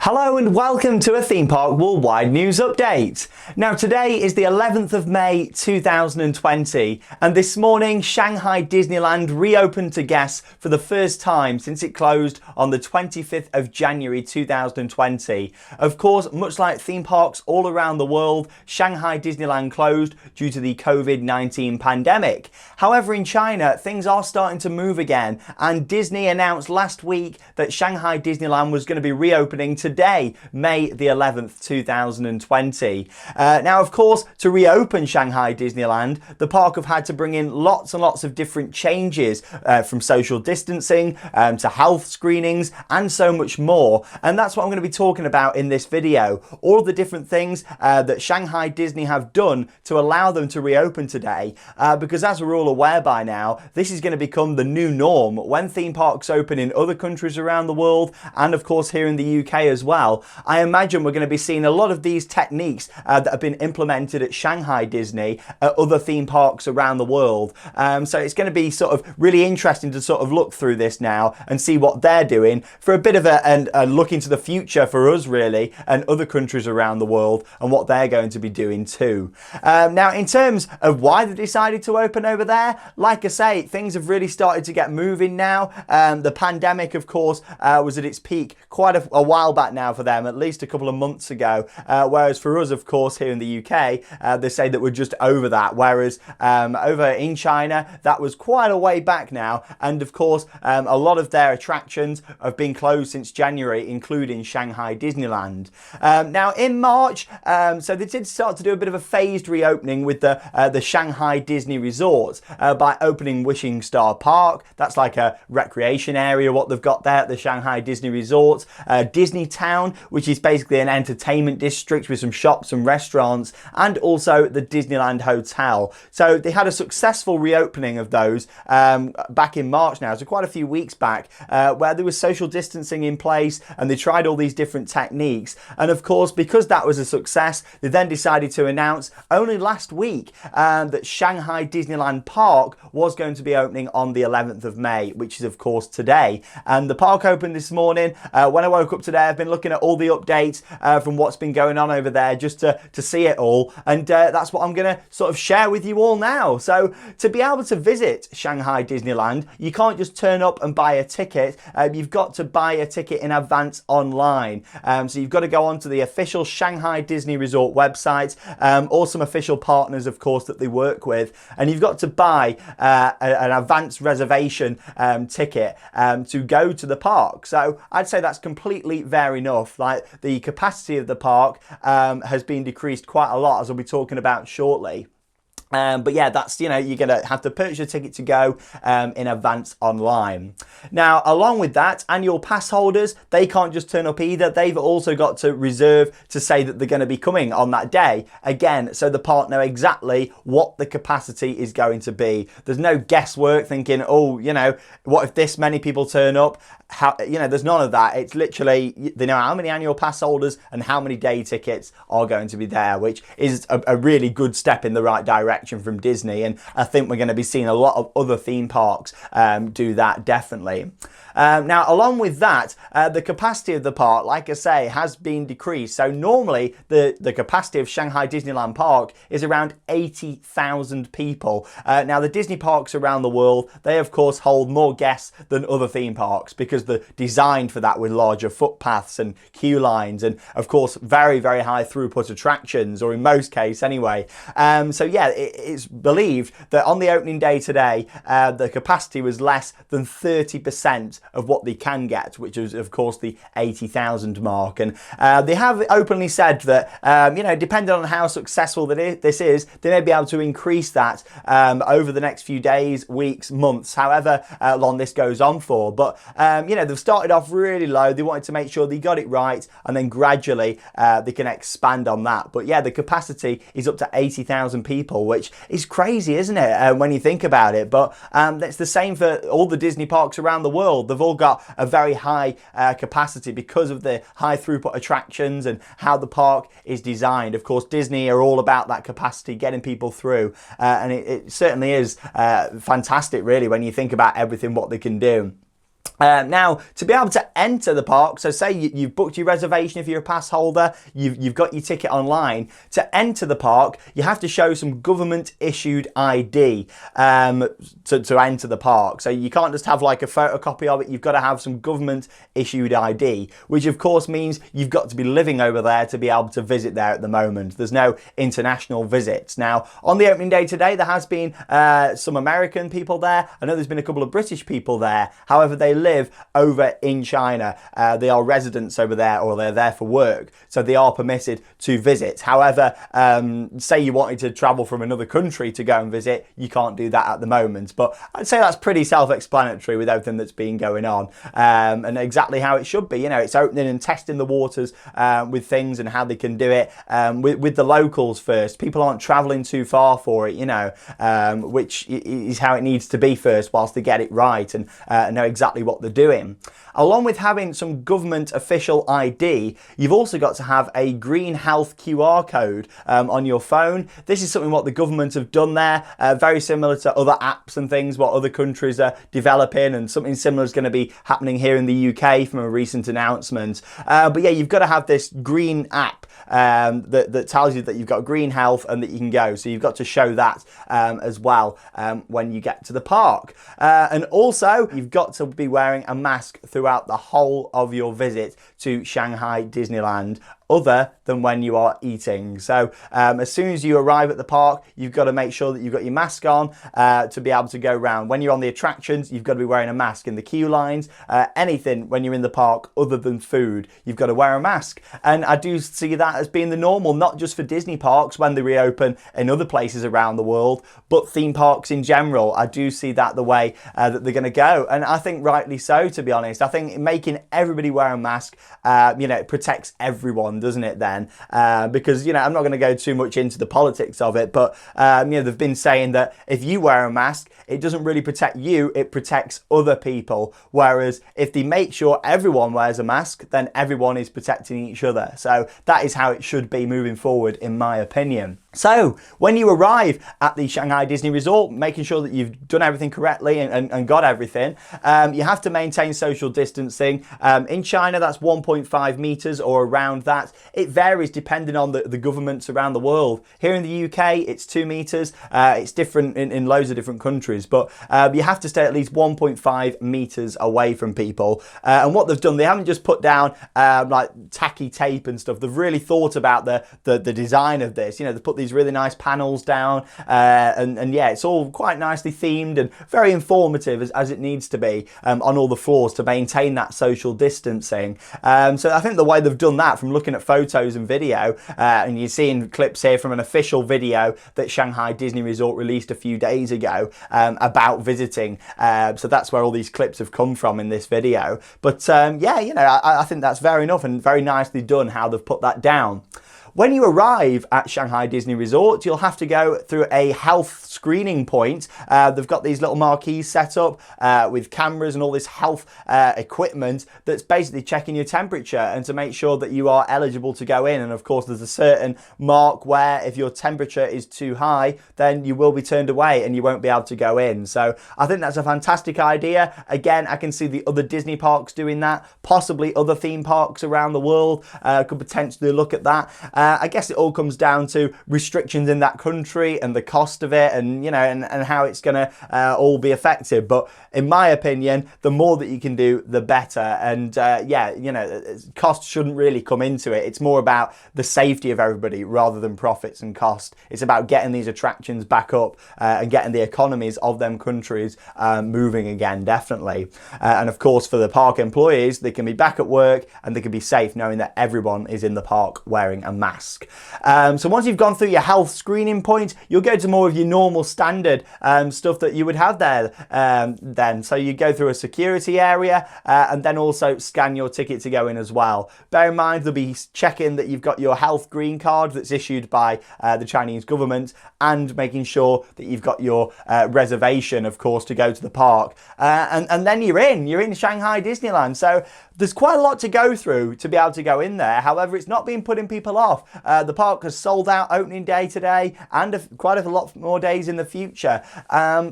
Hello and welcome to a Theme Park Worldwide News Update. Now today is the 11th of May 2020 and this morning Shanghai Disneyland reopened to guests for the first time since it closed on the 25th of January 2020. Of course, much like theme parks all around the world, Shanghai Disneyland closed due to the COVID-19 pandemic. However, in China, things are starting to move again and Disney announced last week that Shanghai Disneyland was going to be reopening today, May the 11th, 2020. Now, of course, to reopen Shanghai Disneyland, the park have had to bring in lots and lots of different changes from social distancing to health screenings and so much more. And that's what I'm going to be talking about in this video. All of the different things that Shanghai Disney have done to allow them to reopen today. Because as we're all aware by now, this is going to become the new norm when theme parks open in other countries around the world and of course here in the UK as well. I imagine we're going to be seeing a lot of these techniques that have been implemented at Shanghai Disney at other theme parks around the world. So it's going to be sort of really interesting to sort of look through this now and see what they're doing for a bit of a look into the future for us really and other countries around the world and what they're going to be doing too. Now in terms of why they decided to open over there, like I say, things have really started to get moving now. The pandemic of course was at its peak quite a while back now for them, at least a couple of months ago, whereas for us of course here in the UK they say that we're just over that, whereas over in China that was quite a way back now, and of course a lot of their attractions have been closed since January, including Shanghai Disneyland. Now in March, so they did start to do a bit of a phased reopening with the Shanghai Disney Resort by opening Wishing Star Park. That's like a recreation area what they've got there at the Shanghai Disney Resort. Disney Town, which is basically an entertainment district with some shops and restaurants, and also the Disneyland Hotel. So they had a successful reopening of those back in March now, so quite a few weeks back, where there was social distancing in place and they tried all these different techniques. And of course, because that was a success, they then decided to announce only last week that Shanghai Disneyland Park was going to be opening on the 11th of May, which is of course today. And the park opened this morning. When I woke up today, I've been looking at all the updates from what's been going on over there just to see it all, and that's what I'm going to sort of share with you all now. So to be able to visit Shanghai Disneyland, you can't just turn up and buy a ticket. You've got to buy a ticket in advance online. So you've got to go onto the official Shanghai Disney Resort website, or some official partners of course that they work with, and you've got to buy an advance reservation ticket to go to the park. So I'd say that's completely fair enough. Like the capacity of the park has been decreased quite a lot, as I'll be talking about shortly. But yeah, that's, you know, you're going to have to purchase a ticket to go in advance online. Now, along with that, annual pass holders, they can't just turn up either. They've also got to reserve to say that they're going to be coming on that day. Again, so the park know exactly what the capacity is going to be. There's no guesswork thinking, oh, you know, what if this many people turn up? How, you know, there's none of that. It's literally, they know how many annual pass holders and how many day tickets are going to be there, which is a really good step in the right direction from Disney. And I think we're going to be seeing a lot of other theme parks do that, definitely. Now, along with that, the capacity of the park, like I say, has been decreased. So normally the capacity of Shanghai Disneyland Park is around 80,000 people. Now, the Disney parks around the world, they of course hold more guests than other theme parks because they're designed for that, with larger footpaths and queue lines and of course very, very high throughput attractions, or in most cases anyway. So yeah, it's believed that on the opening day today, the capacity was less than 30% of what they can get, which is of course the 80,000 mark. And they have openly said that, you know, depending on how successful this is, they may be able to increase that over the next few days, weeks, months, however long this goes on for. But you know, they've started off really low. They wanted to make sure they got it right, and then gradually they can expand on that. But yeah, the capacity is up to 80,000 people, which is crazy, isn't it, when you think about it? But that's the same for all the Disney parks around the world. They've all got a very high capacity because of the high throughput attractions and how the park is designed. Of course, Disney are all about that capacity, getting people through, and it certainly is fantastic, really, when you think about everything what they can do. Now, to be able to enter the park, so say you've booked your reservation if you're a pass holder, you've got your ticket online. To enter the park, you have to show some government-issued ID to enter the park. So you can't just have like a photocopy of it, you've got to have some government-issued ID, which of course means you've got to be living over there to be able to visit there at the moment. There's no international visits. Now, on the opening day today, there has been some American people there. I know there's been a couple of British people there. However, they live over in China. They are residents over there, or they're there for work, so they are permitted to visit. However, say you wanted to travel from another country to go and visit, you can't do that at the moment. But I'd say that's pretty self-explanatory with everything that's been going on, and exactly how it should be. You know, it's opening and testing the waters with things and how they can do it with the locals first. People aren't traveling too far for it, you know, which is how it needs to be first, whilst they get it right and know exactly what they're doing. Along with having some government official ID, you've also got to have a green health QR code on your phone. This is something what the government have done there, very similar to other apps and things what other countries are developing, and something similar is going to be happening here in the UK from a recent announcement. But yeah, you've got to have this green app that tells you that you've got green health and that you can go. So you've got to show that as well when you get to the park. And also, you've got to be wearing a mask throughout the whole of your visit to Shanghai Disneyland, other than when you are eating. So as soon as you arrive at the park, you've got to make sure that you've got your mask on to be able to go around. When you're on the attractions, you've got to be wearing a mask. In the queue lines, anything when you're in the park other than food, you've got to wear a mask. And I do see that as being the normal, not just for Disney parks when they reopen in other places around the world, but theme parks in general. I do see that the way that they're going to go. And I think rightly so, to be honest. I think making everybody wear a mask, you know, it protects everyone, doesn't it then? Because, you know, I'm not going to go too much into the politics of it, but, you know, they've been saying that if you wear a mask, it doesn't really protect you, it protects other people. Whereas if they make sure everyone wears a mask, then everyone is protecting each other. So that is how it should be moving forward, in my opinion. So when you arrive at the Shanghai Disney Resort, making sure that you've done everything correctly and got everything, you have to maintain social distancing. In China, that's 1.5 meters or around that. It varies depending on the governments around the world. Here in the UK, it's 2 meters. It's different in loads of different countries, but you have to stay at least 1.5 meters away from people. And what they've done, they haven't just put down like tacky tape and stuff. They've really thought about the design of this. You know, they've put these really nice panels down, and yeah, it's all quite nicely themed and very informative as it needs to be on all the floors to maintain that social distancing. So I think the way they've done that, from looking at photos and video, and you're seeing clips here from an official video that Shanghai Disney Resort released a few days ago about visiting. So that's where all these clips have come from in this video. But yeah, you know, I think that's fair enough and very nicely done how they've put that down. When you arrive at Shanghai Disney Resort, you'll have to go through a health screening point. They've got these little marquees set up with cameras and all this health equipment that's basically checking your temperature and to make sure that you are eligible to go in. And of course, there's a certain mark where if your temperature is too high, then you will be turned away and you won't be able to go in. So I think that's a fantastic idea. Again, I can see the other Disney parks doing that, possibly other theme parks around the world could potentially look at that. I guess it all comes down to restrictions in that country and the cost of it, and you know, and how it's going to all be affected. But in my opinion, the more that you can do, the better. And yeah, you know, cost shouldn't really come into it. It's more about the safety of everybody rather than profits and cost. It's about getting these attractions back up and getting the economies of them countries moving again, definitely. And of course, for the park employees, they can be back at work and they can be safe knowing that everyone is in the park wearing a mask. So once you've gone through your health screening point, you'll go to more of your normal standard stuff that you would have there then. So you go through a security area and then also scan your ticket to go in as well. Bear in mind, they'll be checking that you've got your health green card that's issued by the Chinese government, and making sure that you've got your reservation, of course, to go to the park. And then you're in Shanghai Disneyland. So there's quite a lot to go through to be able to go in there. However, it's not been putting people off. off. The park has sold out opening day today and quite a lot more days in the future.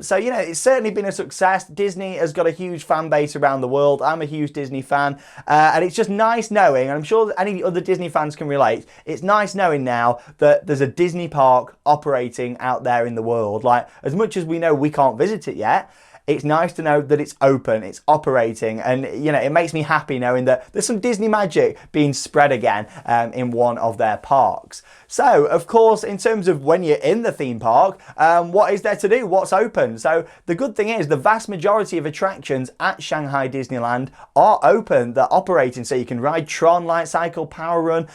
So, you know, it's certainly been a success. Disney has got a huge fan base around the world. I'm a huge Disney fan. And it's just nice knowing, and I'm sure that any other Disney fans can relate, it's nice knowing now that there's a Disney park operating out there in the world. Like, as much as we know we can't visit it yet, it's nice to know that it's open, it's operating, and you know, it makes me happy knowing that there's some Disney magic being spread again in one of their parks. So, of course, in terms of when you're in the theme park, what is there to do? What's open? So, the good thing is the vast majority of attractions at Shanghai Disneyland are open, they're operating, so you can ride Tron, Light Cycle, Power Run,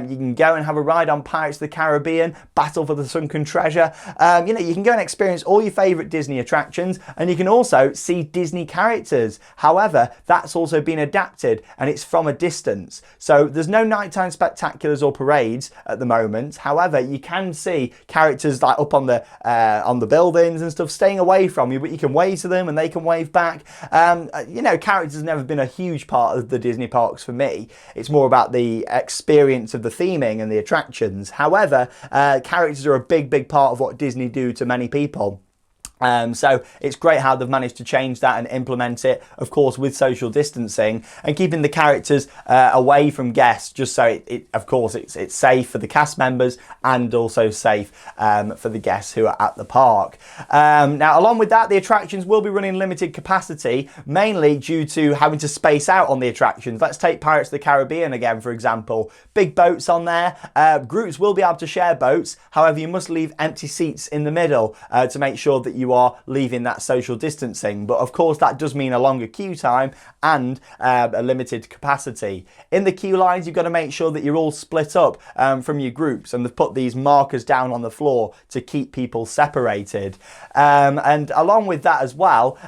you can go and have a ride on Pirates of the Caribbean, Battle for the Sunken Treasure, you know, you can go and experience all your favourite Disney attractions, and you can also see Disney characters. However, that's also been adapted and it's from a distance. So there's no nighttime spectaculars or parades at the moment. However, you can see characters like up on the buildings and stuff staying away from you, but you can wave to them and they can wave back. You know, characters have never been a huge part of the Disney parks for me. It's more about the experience of the theming and the attractions. However, characters are a big part of what Disney do to many people. So it's great how they've managed to change that and implement it, of course, with social distancing and keeping the characters away from guests, just so of course, it's safe for the cast members and also safe for the guests who are at the park. Now, along with that, the attractions will be running limited capacity, mainly due to having to space out on the attractions. Let's take Pirates of the Caribbean again, for example. Big boats on there. Groups will be able to share boats. However, you must leave empty seats in the middle to make sure that you are leaving that social distancing, but of course that does mean a longer queue time and a limited capacity. In the queue lines, you've got to make sure that you're all split up from your groups, and they've put these markers down on the floor to keep people separated. And along with that as well,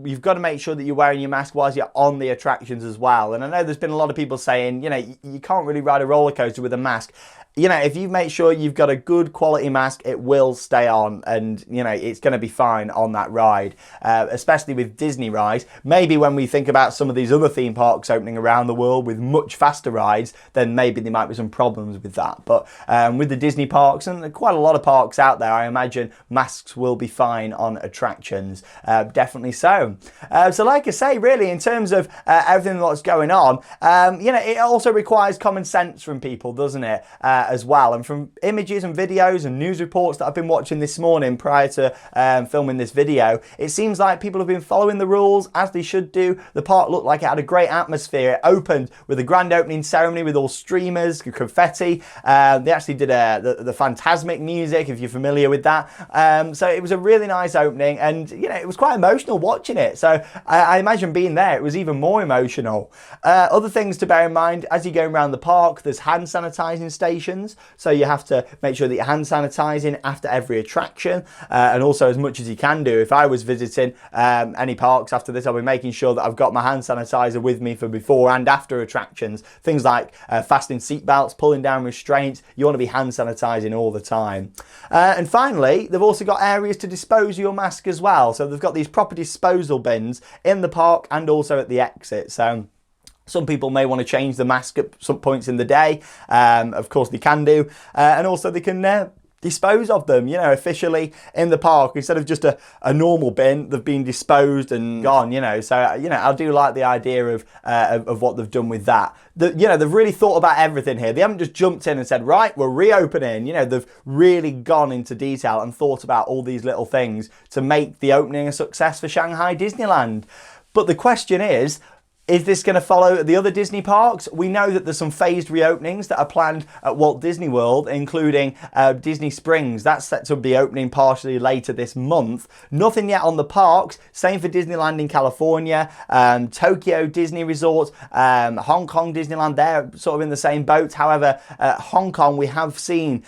you've got to make sure that you're wearing your mask whilst you're on the attractions as well. And I know there's been a lot of people saying, you know, you can't really ride a roller coaster with a mask. You know, if you make sure you've got a good quality mask, it will stay on, and you know, it's going to be fine on that ride, especially with Disney rides. Maybe when we think about some of these other theme parks opening around the world with much faster rides, then maybe there might be some problems with that. But with the Disney parks, and quite a lot of parks out there, I imagine masks will be fine on attractions. Definitely so. So like I say, really, in terms of everything that's going on, you know, it also requires common sense from people, doesn't it? As well, and from images and videos and news reports that I've been watching this morning prior to filming this video, it seems like people have been following the rules as they should do. The park looked like it had a great atmosphere. It opened with a grand opening ceremony with all streamers, confetti. They actually did the Fantasmic music, if you're familiar with that. So it was a really nice opening, and you know, it was quite emotional watching it. So I imagine being there, it was even more emotional. Other things to bear in mind as you're going around the park, there's hand sanitizing stations. So you have to make sure that you're hand sanitizing after every attraction, and also as much as you can do. If I was visiting any parks after this, I'll be making sure that I've got my hand sanitizer with me for before and after attractions. Things like fastening seatbelts, pulling down restraints. You want to be hand sanitizing all the time. And finally, they've also got areas to dispose your mask as well. So they've got these proper disposal bins in the park and also at the exit. So some people may want to change the mask at some points in the day. Of course they can do. And also they can dispose of them, you know, officially in the park. Instead of just a normal bin, they've been disposed and gone, you know. So, you know, I do like the idea of what they've done with that. You know, they've really thought about everything here. They haven't just jumped in and said, right, we're reopening. You know, they've really gone into detail and thought about all these little things to make the opening a success for Shanghai Disneyland. But the question is this going to follow the other Disney parks? We know that there's some phased reopenings that are planned at Walt Disney World, including Disney Springs. That's set to be opening partially later this month. Nothing yet on the parks. Same for Disneyland in California, Tokyo Disney Resort, Hong Kong Disneyland. They're sort of in the same boat. However, Hong Kong, we have seen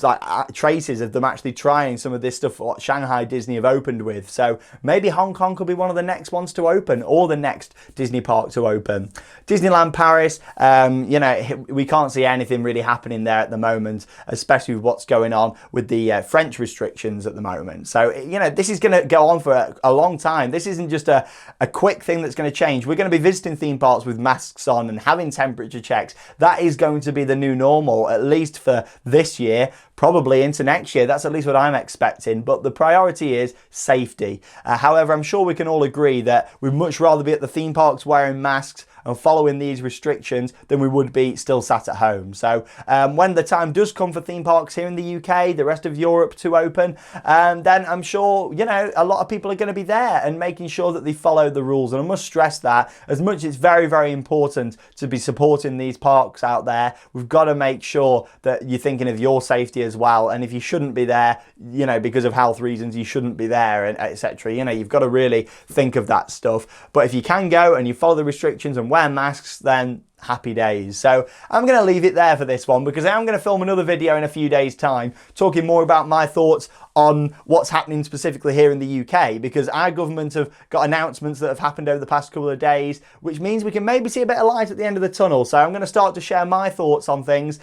like traces of them actually trying some of this stuff what Shanghai Disney have opened with. So maybe Hong Kong could be one of the next ones to open, or the next Disney park to open. Disneyland Paris, you know, we can't see anything really happening there at the moment, especially with what's going on with the French restrictions at the moment. So, you know, this is going to go on for a long time. This isn't just a quick thing that's going to change. We're going to be visiting theme parks with masks on and having temperature checks. That is going to be the new normal, at least for this year. Probably into next year. That's at least what I'm expecting. But the priority is safety. However, I'm sure we can all agree that we'd much rather be at the theme parks wearing masks and following these restrictions than we would be still sat at home. So when the time does come for theme parks here in the UK, the rest of Europe to open, then I'm sure, you know, a lot of people are going to be there and making sure that they follow the rules. And I must stress that as much as it's very, very important to be supporting these parks out there, we've got to make sure that you're thinking of your safety as well. And if you shouldn't be there, you know, because of health reasons, you shouldn't be there, and etc. You know, you've got to really think of that stuff. But if you can go and you follow the restrictions and wear masks, then happy days. So I'm going to leave it there for this one, because I am going to film another video in a few days' time talking more about my thoughts on what's happening specifically here in the UK, because our government have got announcements that have happened over the past couple of days, which means we can maybe see a bit of light at the end of the tunnel. So I'm going to start to share my thoughts on things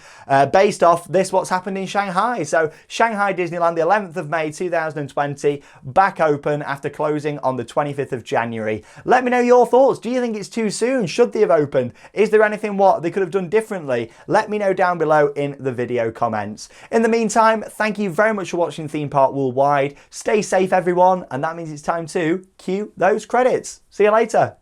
based off what's happened in Shanghai. So Shanghai Disneyland, the 11th of May 2020, back open after closing on the 25th of January. Let me know your thoughts. Do you think it's too soon? Should they have opened? Is there anything what they could have done differently? Let me know down below in the video comments. In the meantime, thank you very much for watching Theme Park Worldwide. Stay safe, everyone, and that means it's time to cue those credits. See you later.